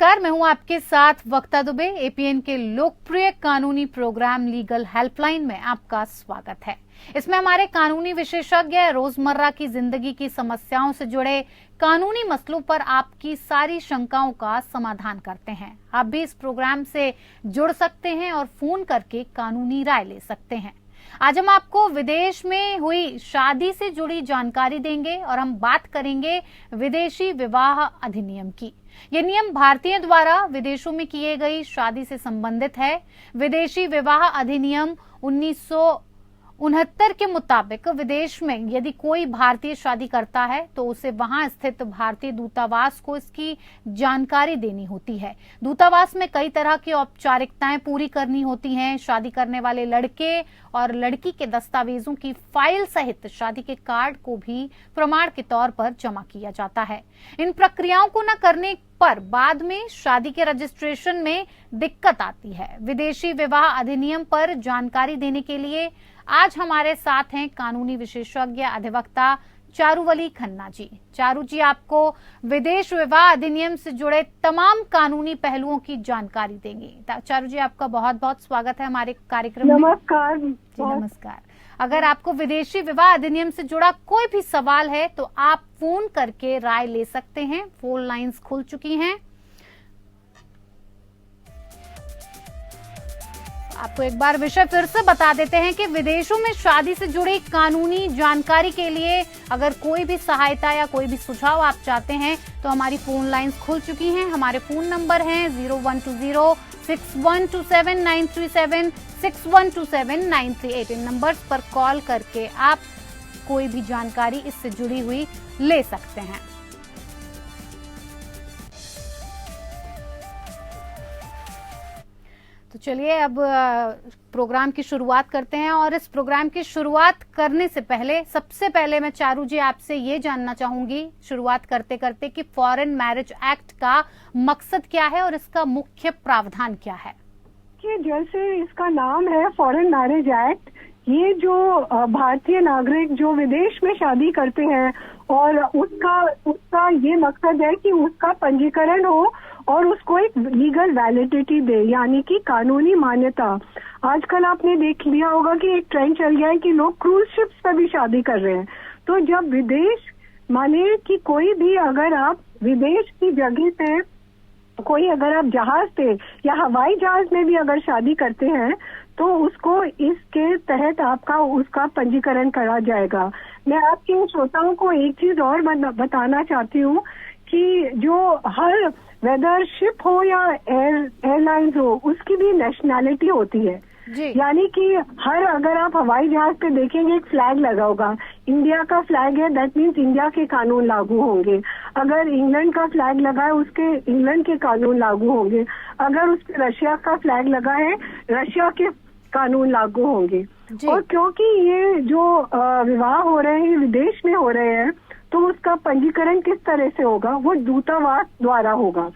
नमस्कार, मैं हूं आपके साथ वक्ता दुबे। एपीएन के लोकप्रिय कानूनी प्रोग्राम लीगल हेल्पलाइन में आपका स्वागत है। इसमें हमारे कानूनी विशेषज्ञ रोजमर्रा की जिंदगी की समस्याओं से जुड़े कानूनी मसलों पर आपकी सारी शंकाओं का समाधान करते हैं। आप भी इस प्रोग्राम से जुड़ सकते हैं और फोन करके कानूनी राय ले सकते हैं। आज हम आपको विदेश में हुई शादी से जुड़ी जानकारी देंगे और हम बात करेंगे विदेशी विवाह अधिनियम की। ये नियम भारतीय द्वारा विदेशों में किए गई शादी से संबंधित है। विदेशी विवाह अधिनियम 1969 के मुताबिक विदेश में यदि कोई भारतीय शादी करता है तो उसे वहां स्थित भारतीय दूतावास को इसकी जानकारी देनी होती है। दूतावास में कई तरह की औपचारिकताएं पूरी करनी होती हैं। शादी करने वाले लड़के और लड़की के दस्तावेजों की फाइल सहित शादी के कार्ड को भी प्रमाण के तौर पर जमा किया जाता है। इन प्रक्रियाओं को न करने पर बाद में शादी के रजिस्ट्रेशन में दिक्कत आती है। विदेशी विवाह अधिनियम पर जानकारी देने के लिए आज हमारे साथ हैं कानूनी विशेषज्ञ अधिवक्ता चारुवली खन्ना जी। चारू जी आपको विदेश विवाह अधिनियम से जुड़े तमाम कानूनी पहलुओं की जानकारी देंगे। चारू जी आपका बहुत बहुत स्वागत है हमारे कार्यक्रम में। नमस्कार जी नमस्कार। अगर आपको विदेशी विवाह अधिनियम से जुड़ा कोई भी सवाल है तो आप फोन करके राय ले सकते हैं। फोन लाइंस खुल चुकी हैं। आपको एक बार विषय फिर से बता देते हैं कि विदेशों में शादी से जुड़ी कानूनी जानकारी के लिए अगर कोई भी सहायता या कोई भी सुझाव आप चाहते हैं तो हमारी फोन लाइंस खुल चुकी हैं। हमारे फोन नंबर हैं 0120-6127-937, 6127-938। इन नंबर्स पर कॉल करके आप कोई भी जानकारी इससे जुड़ी हुई ले सकते हैं। तो चलिए अब प्रोग्राम की शुरुआत करते हैं। और इस प्रोग्राम की शुरुआत करने से पहले सबसे पहले मैं चारू जी आपसे ये जानना चाहूंगी शुरुआत करते करते कि फॉरेन मैरिज एक्ट का मकसद क्या है और इसका मुख्य प्रावधान क्या है। कि जैसे इसका नाम है फॉरेन मैरिज एक्ट, ये जो भारतीय नागरिक जो विदेश में शादी करते हैं और उसका ये मकसद है कि उसका पंजीकरण हो और उसको एक लीगल वैलिडिटी दे, यानी कि कानूनी मान्यता। आजकल आपने देख लिया होगा कि एक ट्रेंड चल गया है कि लोग क्रूज शिप्स पर भी शादी कर रहे हैं। तो जब विदेश माने कि कोई भी अगर आप विदेश की जगह पे कोई अगर आप जहाज पे या हवाई जहाज में भी अगर शादी करते हैं तो उसको इसके तहत आपका उसका पंजीकरण करा जाएगा। मैं आपके श्रोताओं को एक चीज और बताना चाहती हूँ कि जो हर वेदर शिप हो या एयरलाइंस हो उसकी भी नेशनैलिटी होती है। यानी कि हर अगर आप हवाई जहाज पे देखेंगे एक फ्लैग लगा होगा, इंडिया का फ्लैग है, दैट मीन्स इंडिया के कानून लागू होंगे। अगर इंग्लैंड का फ्लैग लगा है उसके इंग्लैंड के कानून लागू होंगे। अगर उस पे रशिया का फ्लैग लगा है रशिया के कानून लागू होंगे। और क्योंकि ये जो विवाह हो रहे हैं विदेश में हो रहे हैं तो उसका पंजीकरण किस तरह से होगा, वो दूतावास द्वारा होगा।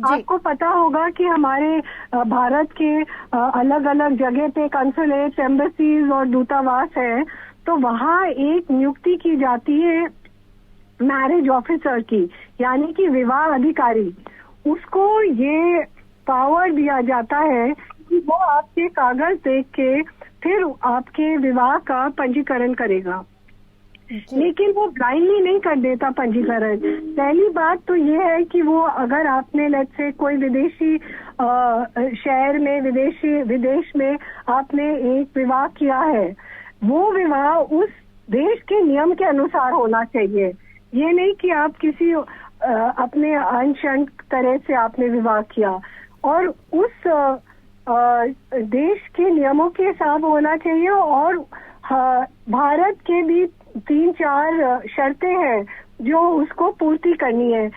आपको पता होगा कि हमारे भारत के अलग अलग जगह पे कंसुलेट, एम्बेसीज और दूतावास है, तो वहाँ एक नियुक्ति की जाती है मैरिज ऑफिसर की, यानी कि विवाह अधिकारी। उसको ये पावर दिया जाता है कि वो आपके कागज देख के फिर आपके विवाह का पंजीकरण करेगा। लेकिन वो ब्लाइंडली नहीं कर देता पंजीकरण। पहली बात तो ये है कि वो अगर आपने लेट्स से कोई विदेशी शहर में विदेश में आपने एक विवाह किया है, वो विवाह उस देश के नियम के अनुसार होना चाहिए। ये नहीं कि आप किसी अपने अनशन तरह से आपने विवाह किया, और उस देश के नियमों के हिसाब होना चाहिए। और भारत के भी 3-4 शर्तें हैं जो उसको पूर्ति करनी है।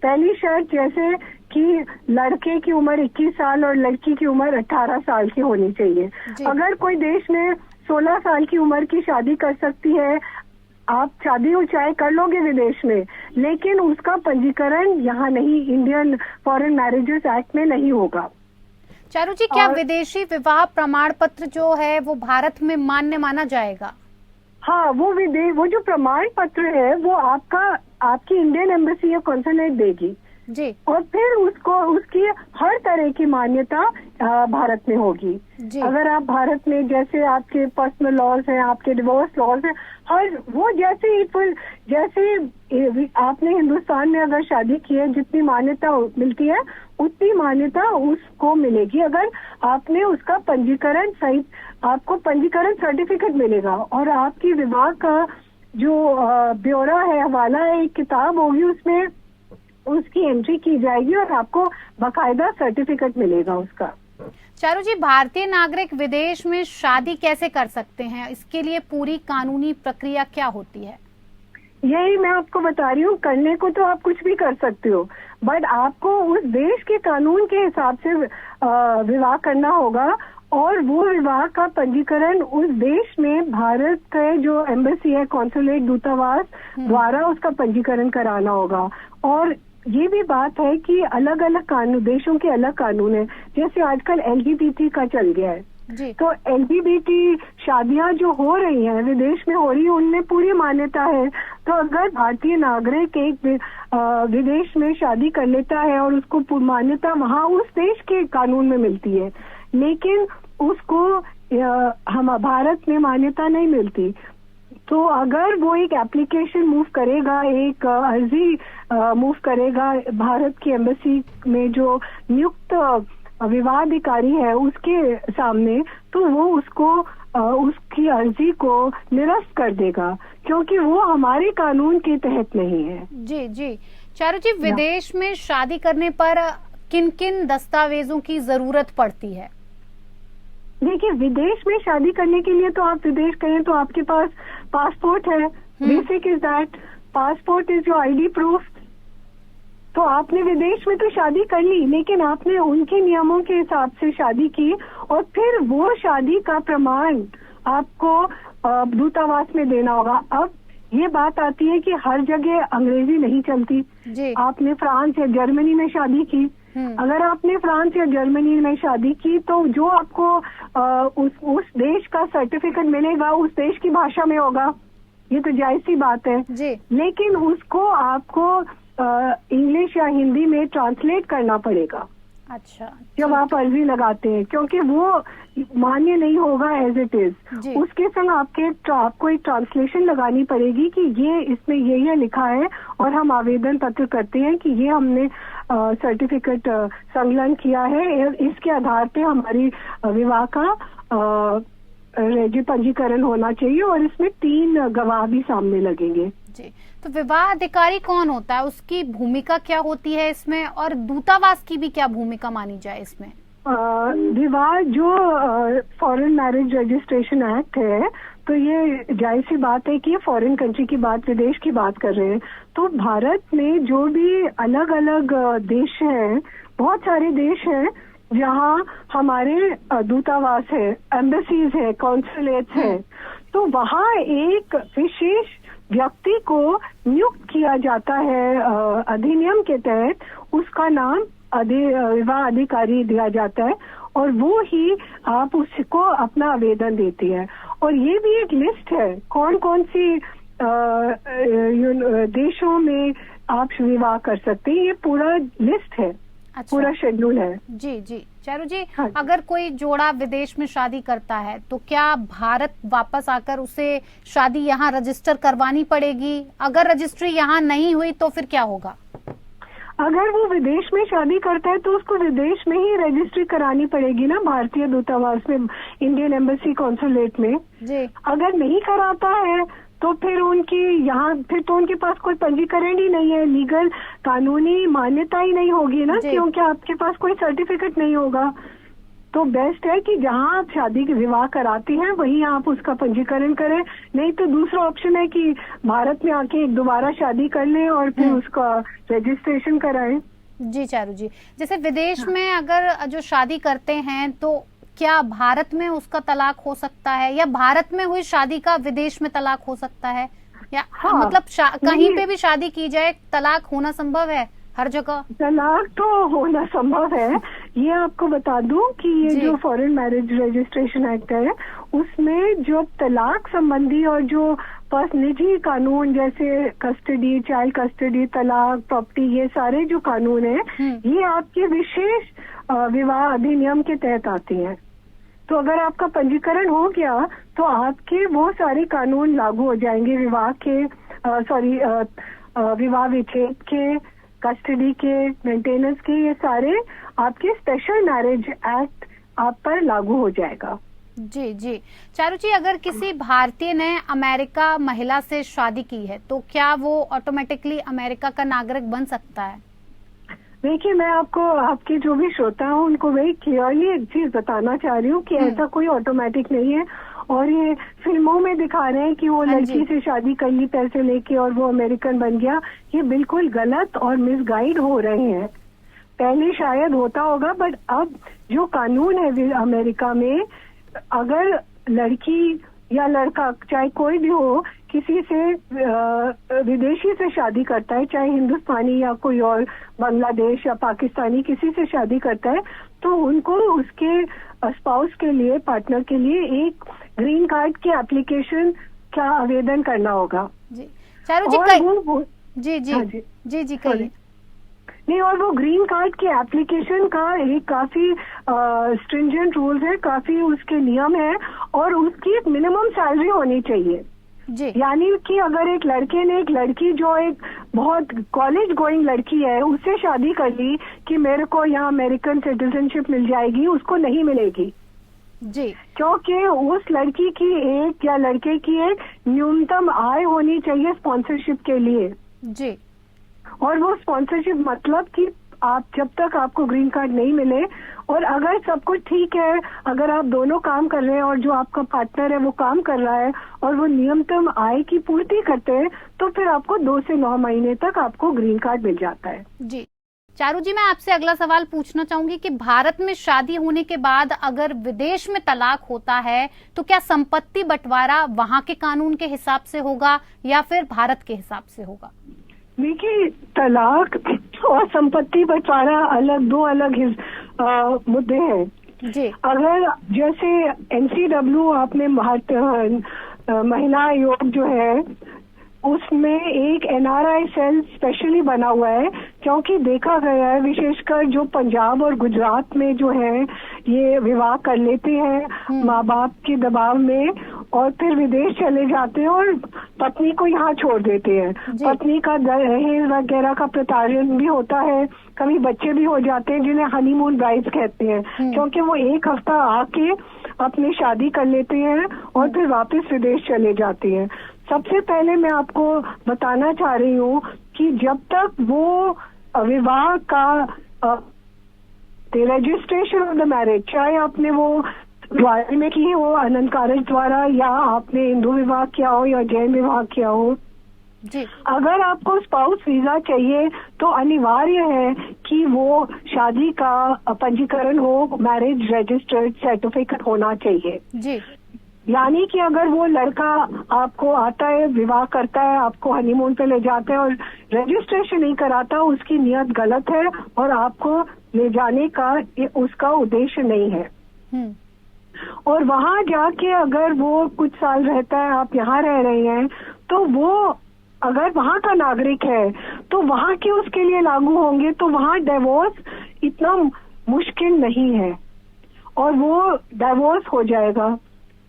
पहली शर्त जैसे कि लड़के की उम्र 21 साल और लड़की की उम्र 18 साल की होनी चाहिए। अगर कोई देश में 16 साल की उम्र की शादी कर सकती है, आप शादी चाहे कर लोगे विदेश में, लेकिन उसका पंजीकरण यहाँ नहीं, इंडियन फॉरेन मैरिजेस एक्ट में नहीं होगा। चारू जी, क्या विदेशी विवाह प्रमाण पत्र जो है वो भारत में मान्य माना जाएगा? हाँ, वो जो प्रमाण पत्र है वो आपकी इंडियन एम्बेसी या कॉन्सुलेट देगी। जी। और फिर उसको उसकी हर तरह की मान्यता भारत में होगी। जी। अगर आप भारत में जैसे आपके पर्सनल लॉज हैं, आपके डिवोर्स लॉज हैं, हर वो जैसे आपने हिंदुस्तान में अगर शादी की है, जितनी मान्यता मिलती है उतनी मान्यता उसको मिलेगी। अगर आपने उसका पंजीकरण सही, आपको पंजीकरण सर्टिफिकेट मिलेगा और आपकी विवाह का जो ब्यौरा है, हवाला है, एक किताब होगी, उसमें उसकी एंट्री की जाएगी और आपको बाकायदा सर्टिफिकेट मिलेगा उसका। चारू जी, भारतीय नागरिक विदेश में शादी कैसे कर सकते हैं? इसके लिए पूरी कानूनी प्रक्रिया क्या होती है? यही मैं आपको बता रही हूँ। करने को तो आप कुछ भी कर सकते हो, बट आपको उस देश के कानून के हिसाब से विवाह करना होगा और वो विवाह का पंजीकरण उस देश में भारत के जो एम्बेसी है, कॉन्सुलेट, दूतावास द्वारा उसका पंजीकरण कराना होगा। और ये भी बात है कि अलग अलग कानून, देशों के अलग कानून है। जैसे आजकल LGBT का चल गया है जी। तो LGBT शादियां जो हो रही हैं विदेश में हो रही है, उनमें पूरी मान्यता है। तो अगर भारतीय नागरिक एक विदेश में शादी कर लेता है और उसको मान्यता वहाँ उस देश के कानून में मिलती है, लेकिन उसको हम भारत में मान्यता नहीं मिलती, तो अगर वो एक एप्लीकेशन मूव करेगा, एक अर्जी मूव करेगा भारत की एम्बेसी में जो नियुक्त विवाह अधिकारी है उसके सामने, तो वो उसको उसकी अर्जी को निरस्त कर देगा, क्योंकि वो हमारे कानून के तहत नहीं है। जी जी। चारू जी, विदेश में शादी करने पर किन किन दस्तावेजों की जरूरत पड़ती है? देखिए, विदेश में शादी करने के लिए तो आप विदेश कहें तो आपके पास पासपोर्ट है। Basic is that passport is your ID proof. तो आपने विदेश में तो शादी कर ली, लेकिन आपने उनके नियमों के हिसाब से शादी की और फिर वो शादी का प्रमाण आपको दूतावास में देना होगा। अब ये बात आती है कि हर जगह अंग्रेजी नहीं चलती जी। आपने फ्रांस या जर्मनी में शादी की, अगर आपने फ्रांस या जर्मनी में शादी की तो जो आपको उस देश का सर्टिफिकेट मिलेगा उस देश की भाषा में होगा, ये तो जायज सी बात है जी। लेकिन उसको आपको इंग्लिश या हिंदी में ट्रांसलेट करना पड़ेगा। अच्छा। जब आप अर्जी लगाते हैं, क्योंकि वो मान्य नहीं होगा एज इट इज। उसके संग आपको एक ट्रांसलेशन लगानी पड़ेगी कि ये इसमें ये लिखा है और हम आवेदन पत्र करते हैं कि ये हमने सर्टिफिकेट संलग्न किया है, इसके आधार पे हमारी विवाह का पंजीकरण होना चाहिए और इसमें 3 गवाह भी सामने लगेंगे। जी। तो विवाह अधिकारी कौन होता है, उसकी भूमिका क्या होती है इसमें, और दूतावास की भी क्या भूमिका मानी जाए इसमें? विवाह जो फॉरेन मैरिज रजिस्ट्रेशन एक्ट है, तो ये जायज सी बात है कि फॉरेन कंट्री की बात, विदेश की बात कर रहे हैं। तो भारत में जो भी अलग अलग देश हैं, बहुत सारे देश हैं जहाँ हमारे दूतावास है, एम्बेसीज है, कॉन्सुलेट्स है, तो वहाँ एक विशेष व्यक्ति को नियुक्त किया जाता है अधिनियम के तहत, उसका नाम विवाह अधिकारी दिया जाता है और वो ही आप उसको अपना आवेदन देती है। और ये भी एक लिस्ट है कौन कौन सी देशों में आप विवाह कर सकते हैं, ये पूरा लिस्ट है। अच्छा। पूरा शेड्यूल है। जी जी। चारू जी, हाँ। अगर कोई जोड़ा विदेश में शादी करता है तो क्या भारत वापस आकर उसे शादी यहाँ रजिस्टर करवानी पड़ेगी? अगर रजिस्ट्री यहाँ नहीं हुई तो फिर क्या होगा? अगर वो विदेश में शादी करता है तो उसको विदेश में ही रजिस्ट्री करानी पड़ेगी ना, भारतीय दूतावास में, इंडियन एम्बेसी कॉन्सुलेट में। जी। अगर नहीं कराता है तो फिर फिर तो उनके पास कोई पंजीकरण ही नहीं है, लीगल कानूनी मान्यता ही नहीं होगी ना, क्योंकि आपके पास कोई सर्टिफिकेट नहीं होगा। तो बेस्ट है कि जहाँ आप शादी की विवाह कराती हैं वहीं आप उसका पंजीकरण करें, नहीं तो दूसरा ऑप्शन है कि भारत में आके एक दोबारा शादी कर लें और फिर उसका रजिस्ट्रेशन कराएं। जी चारू जी, जैसे विदेश में अगर जो शादी करते हैं तो क्या भारत में उसका तलाक हो सकता है, या भारत में हुई शादी का विदेश में तलाक हो सकता है, या मतलब कहीं पे भी शादी की जाए तलाक होना संभव है हर जगह? तलाक तो होना संभव है। ये आपको बता दूं कि ये जो फॉरेन मैरिज रजिस्ट्रेशन एक्ट है उसमें जो तलाक संबंधी और जो निजी कानून जैसे कस्टडी, चाइल्ड कस्टडी, तलाक, प्रॉपर्टी, ये सारे जो कानून हैं ये आपके विशेष विवाह अधिनियम के तहत आते हैं। तो अगर आपका पंजीकरण हो गया तो आपके वो सारे कानून लागू हो जाएंगे, विवाह विच्छेद के, कस्टडी के, मेंटेनेंस के, ये सारे आपके स्पेशल मैरिज एक्ट आप पर लागू हो जाएगा। जी जी। चारू जी, अगर किसी भारतीय ने अमेरिका महिला से शादी की है तो क्या वो ऑटोमेटिकली अमेरिका का नागरिक बन सकता है? देखिए, मैं आपको, आपके जो भी श्रोता हैं उनको वही क्लियरली एक चीज बताना चाह रही हूँ कि ऐसा कोई ऑटोमेटिक नहीं है। और ये फिल्मों में दिखा रहे हैं कि वो लड़की से शादी कर ली पैसे लेके और वो अमेरिकन बन गया, ये बिल्कुल गलत और मिसगाइड हो रहे हैं। पहले शायद होता होगा, बट अब जो कानून है अमेरिका में, अगर लड़की या लड़का चाहे कोई भी हो किसी से विदेशी से शादी करता है, चाहे हिंदुस्तानी या कोई और बांग्लादेश या पाकिस्तानी किसी से शादी करता है, तो उनको उसके स्पाउस के लिए, पार्टनर के लिए एक ग्रीन कार्ड की एप्लीकेशन का आवेदन करना होगा। जी चारू जी, जी जी, हाँ जी जी जी कहिए। नहीं, और वो ग्रीन कार्ड की एप्लीकेशन का एक काफी स्ट्रिंजेंट रूल्स है, काफी उसके नियम है, और उसकी एक मिनिमम सैलरी होनी चाहिए जी। यानी कि अगर एक लड़के ने एक लड़की जो एक बहुत कॉलेज गोइंग लड़की है उससे शादी कर ली कि मेरे को यहाँ अमेरिकन सिटीजनशिप मिल जाएगी, उसको नहीं मिलेगी जी, क्योंकि उस लड़की की एक या लड़के की एक न्यूनतम आय होनी चाहिए स्पॉन्सरशिप के लिए जी। और वो स्पॉन्सरशिप मतलब कि आप जब तक आपको ग्रीन कार्ड नहीं मिले, और अगर सब कुछ ठीक है, अगर आप दोनों काम कर रहे हैं और जो आपका पार्टनर है वो काम कर रहा है और वो न्यूनतम आय की पूर्ति करते हैं, तो फिर आपको 2 से 9 महीने तक आपको ग्रीन कार्ड मिल जाता है। जी चारू जी, मैं आपसे अगला सवाल पूछना चाहूंगी कि भारत में शादी होने के बाद अगर विदेश में तलाक होता है तो क्या संपत्ति बंटवारा वहां के कानून के हिसाब से होगा या फिर भारत के हिसाब से होगा? देखिए, तलाक और संपत्ति बंटवारा दो अलग मुद्दे हैं जी। अगर जैसे NCW आपने महिला आयोग जो है उसमें एक NRI सेल स्पेशली बना हुआ है, क्योंकि देखा गया है विशेषकर जो पंजाब और गुजरात में जो है ये विवाह कर लेते हैं माँ बाप के दबाव में और फिर विदेश चले जाते हैं और पत्नी को यहाँ छोड़ देते हैं। पत्नी का दहेज वगैरह का प्रताड़न भी होता है, कभी बच्चे भी हो जाते हैं जिन्हें हनीमून ब्राइड्स कहते हैं, क्योंकि वो एक हफ्ता आके अपनी शादी कर लेते हैं और फिर वापस विदेश चले जाते हैं। सबसे पहले मैं आपको बताना चाह रही हूँ कि जब तक वो विवाह का रजिस्ट्रेशन ऑफ द मैरिज, चाहे आपने वो द्वार में की हो आनंद कारज द्वारा या आपने हिंदू विवाह किया हो या जैन विवाह किया हो जी। अगर आपको स्पाउस वीजा चाहिए तो अनिवार्य है कि वो शादी का पंजीकरण हो, मैरिज रजिस्टर्ड सर्टिफिकेट होना चाहिए जी। यानी कि अगर वो लड़का आपको आता है, विवाह करता है, आपको हनीमून पे ले जाता है और रजिस्ट्रेशन नहीं कराता, उसकी नियत गलत है और आपको ले जाने का उसका उद्देश्य नहीं है। और वहां जाके अगर वो कुछ साल रहता है, आप यहाँ रह रहे हैं, तो वो अगर वहां का नागरिक है तो वहां के उसके लिए लागू होंगे, तो वहां डिवोर्स इतना मुश्किल नहीं है और वो डिवोर्स हो जाएगा।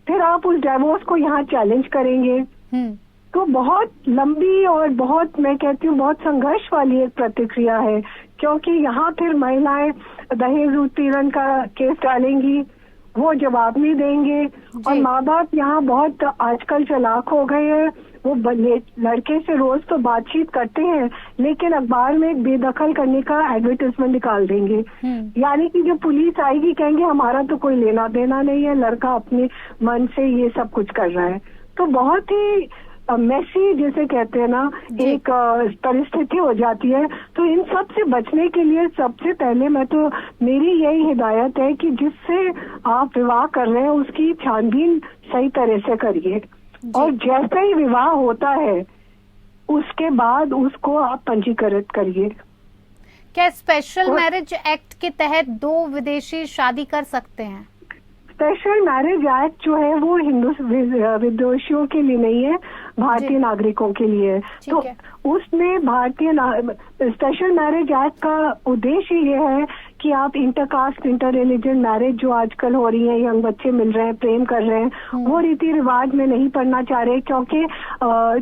फिर आप उस डिवोर्स को यहाँ चैलेंज करेंगे तो बहुत लंबी और बहुत, मैं कहती हूँ, बहुत संघर्ष वाली एक प्रतिक्रिया है, क्योंकि यहाँ फिर महिलाएं दहेज उत्पीड़न का केस डालेंगी, वो जवाब नहीं देंगे और माँ बाप यहाँ बहुत आजकल चालाक हो गए हैं, वो लड़के से रोज तो बातचीत करते हैं लेकिन अखबार में बेदखल करने का एडवर्टाइजमेंट निकाल देंगे। यानी कि जब पुलिस आएगी कहेंगे हमारा तो कोई लेना देना नहीं है, लड़का अपने मन से ये सब कुछ कर रहा है। तो बहुत ही मेसी जिसे कहते हैं ना, एक परिस्थिति हो जाती है। तो इन सब से बचने के लिए सबसे पहले मेरी यही हिदायत है कि जिससे आप विवाह कर रहे हैं उसकी छानबीन सही तरह से करिए और जैसे ही विवाह होता है उसके बाद उसको आप पंजीकृत करिए। क्या स्पेशल मैरिज एक्ट के तहत 2 विदेशी शादी कर सकते हैं? स्पेशल मैरिज एक्ट जो है वो हिंदू विदेशियों के लिए नहीं है, भारतीय नागरिकों के लिए। तो उसमें भारतीय स्पेशल मैरिज एक्ट का उद्देश्य ये है कि आप इंटरकास्ट इंटर रिलीजन मैरिज जो आजकल हो रही है, यंग बच्चे मिल रहे हैं, प्रेम कर रहे हैं, वो रीति रिवाज में नहीं पढ़ना चाह रहे, क्योंकि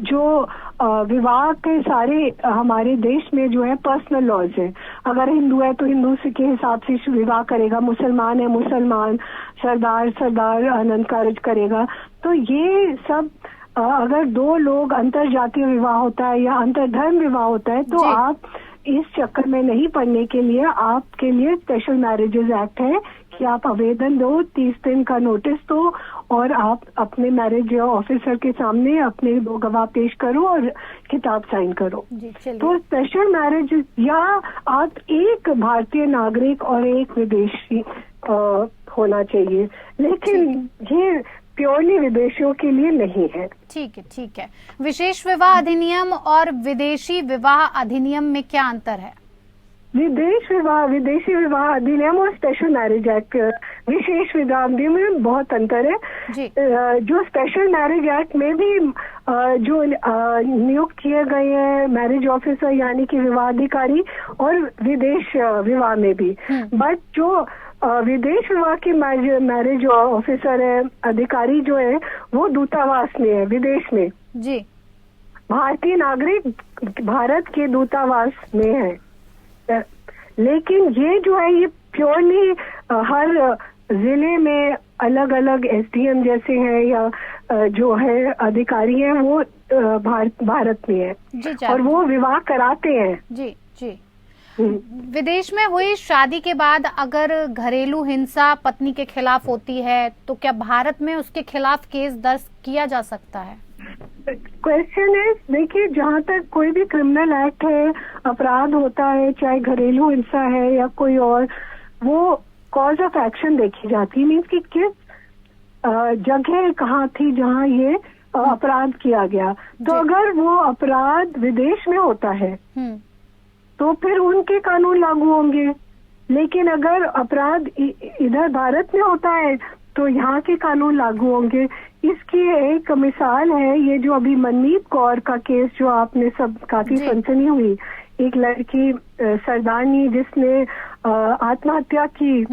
जो विवाह के सारे हमारे देश में जो है पर्सनल लॉज है। अगर हिंदू है तो हिंदू के हिसाब से विवाह करेगा, मुसलमान है मुसलमान, सरदार आनंद कारज करेगा। तो ये सब अगर दो लोग अंतर जातीय विवाह होता है या अंतर धर्म विवाह होता है तो आप इस चक्कर में नहीं पड़ने के लिए आपके लिए स्पेशल मैरिजेज एक्ट है कि आप आवेदन दो, 30 दिन का नोटिस दो और आप अपने मैरिज ऑफिसर के सामने अपने 2 गवाह पेश करो और किताब साइन करो। तो स्पेशल मैरिज या आप एक भारतीय नागरिक और एक विदेशी होना चाहिए, लेकिन ये प्योरली विदेशियों के लिए नहीं है। ठीक है। विशेष विवाह अधिनियम और विदेशी विवाह अधिनियम में क्या अंतर है? विदेशी विवाह अधिनियम और स्पेशल मैरिज एक्ट, विशेष विवाह अधिनियम में बहुत अंतर है जी। जो स्पेशल मैरिज एक्ट में भी जो नियुक्त किए गए हैं मैरिज ऑफिसर यानी कि विवाह अधिकारी, और विदेश विवाह में भी, बट जो विदेश विवाह की मैरिज ऑफिसर है, अधिकारी जो है, वो दूतावास में है, विदेश में जी। भारतीय नागरिक भारत के दूतावास में है, लेकिन ये जो है ये प्योरली हर जिले में अलग अलग एसडीएम जैसे हैं या जो है अधिकारी हैं वो भारत में है जी, और वो विवाह कराते हैं जी। विदेश में हुई शादी के बाद अगर घरेलू हिंसा पत्नी के खिलाफ होती है तो क्या भारत में उसके खिलाफ केस दर्ज किया जा सकता है? क्वेश्चन है, देखिए जहाँ तक कोई भी क्रिमिनल एक्ट है, अपराध होता है, चाहे घरेलू हिंसा है या कोई और, वो कॉज ऑफ एक्शन देखी जाती है, मीन्स कि किस जगह कहाँ थी जहाँ ये अपराध किया गया। तो अगर वो अपराध विदेश में होता है तो फिर उनके कानून लागू होंगे, लेकिन अगर अपराध इधर भारत में होता है तो यहाँ के कानून लागू होंगे। इसकी एक मिसाल है ये जो अभी मनमीत कौर का केस जो आपने सब काफी सनसनी हुई, एक लड़की सरदारनी जिसने आत्महत्या की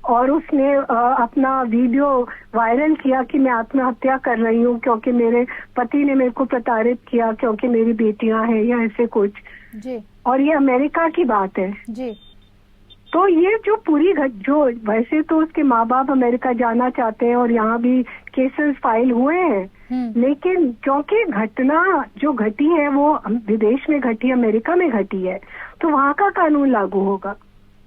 और उसने अपना वीडियो वायरल किया कि मैं आत्महत्या कर रही हूँ क्योंकि मेरे पति ने मेरे को प्रताड़ित किया क्योंकि मेरी बेटियां हैं या ऐसे कुछ जी। और ये अमेरिका की बात है जी। तो ये जो पूरी जो वैसे तो उसके माँ बाप अमेरिका जाना चाहते हैं और यहाँ भी केसेस फाइल हुए हैं, लेकिन क्योंकि घटना जो घटी है वो विदेश में घटी, अमेरिका में घटी है, तो वहाँ का कानून लागू होगा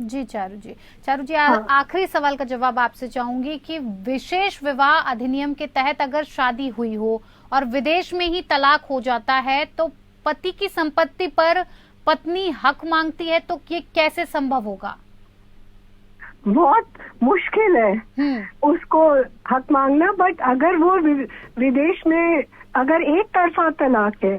जी। चारू जी आखिरी सवाल का जवाब आपसे चाहूंगी कि विशेष विवाह अधिनियम के तहत अगर शादी हुई हो और विदेश में ही तलाक हो जाता है तो पति की संपत्ति पर पत्नी हक मांगती है, तो ये कैसे संभव होगा? बहुत मुश्किल है उसको हक मांगना, बट अगर वो विदेश में अगर एक तरफा तलाक है,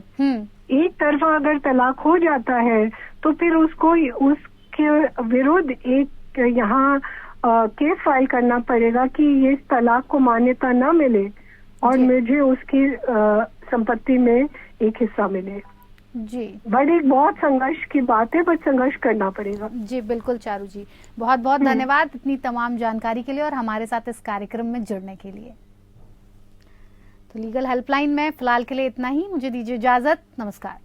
एक तरफा अगर तलाक हो जाता है तो फिर उसको उसके विरुद्ध एक यहाँ केस फाइल करना पड़ेगा कि ये तलाक को मान्यता न मिले और मुझे उसकी संपत्ति में एक हिस्सा मिले जी। बट एक बहुत संघर्ष की बात है, बट संघर्ष करना पड़ेगा जी। बिल्कुल चारू जी, बहुत बहुत धन्यवाद इतनी तमाम जानकारी के लिए और हमारे साथ इस कार्यक्रम में जुड़ने के लिए। तो लीगल हेल्पलाइन में फिलहाल के लिए इतना ही, मुझे दीजिए इजाजत, नमस्कार।